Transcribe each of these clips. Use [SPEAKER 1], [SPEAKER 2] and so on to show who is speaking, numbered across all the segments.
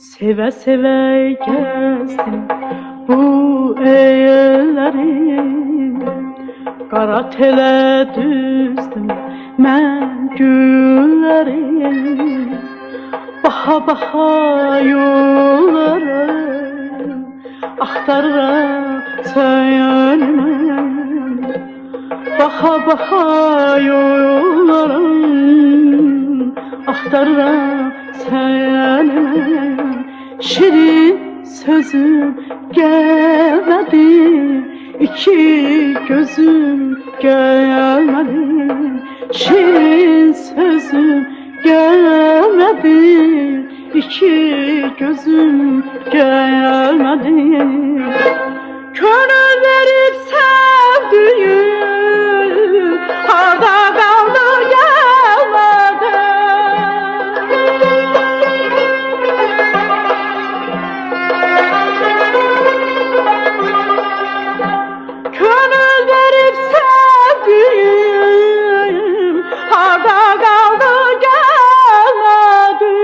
[SPEAKER 1] Seve seve gezdim bu elleri, qara telə düzdüm mən gülləri. Baha baha yolları axtarıram sənimə, baha baha yolları axtarıram sənimə. Şirin sözüm gelmedi, iki gözüm gelmedi. Şirin sözüm gelmedi, iki gözüm gelmedi. Könül verip sevdiğim harda kaldı gelmedi. Könül verip sevdiğim harda kaldı gelmedi.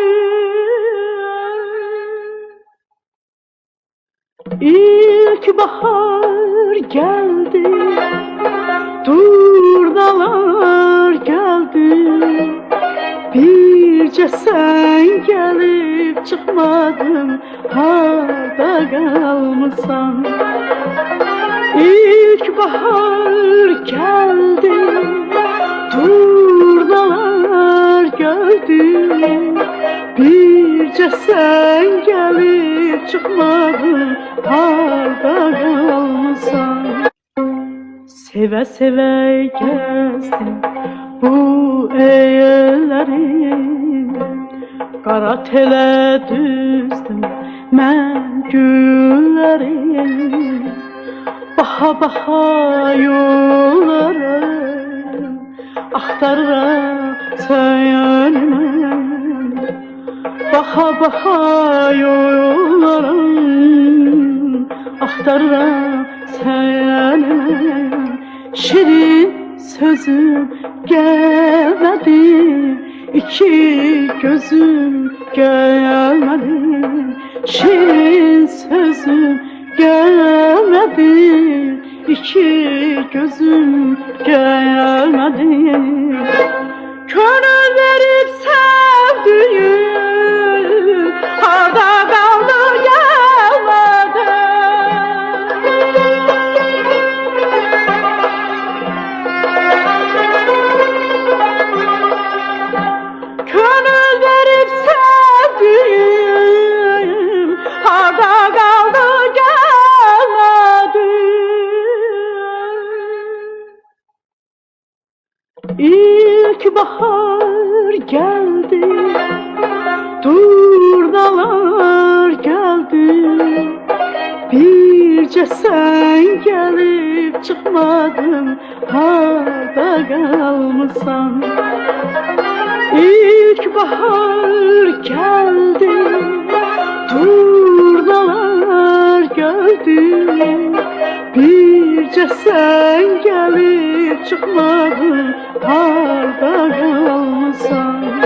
[SPEAKER 1] İlk bahar geldi, durnalar geldi. Birce sen gelip çıkmadın, harda kalmışsan. İlk bahar geldi, durnalar geldi. Birce sen gelip çıkmadın, harda kalmışsan. Seve seve gezdim bu elleri, qara telə düzdüm mən gülləri. Baha baha yolları axtarıram sənimə, baha baha yolları axtarıram sənimə. Şirin sözüm gelmedi, iki gözüm gelmedi. Şirin sözüm gelmedi, iki gözüm gelmedi. Könül verip sevdiğim harda kaldı gelmedi. Könül verip sevdiğim harda kaldı gelmedi. İlk bahar geldi, durnalar geldi. Birce sen gelip çıkmadın, harda kalmışsan. İlk bahar geldi, durnalar geldi. Birce sen gelip çıkmadın, harda kalmışsan.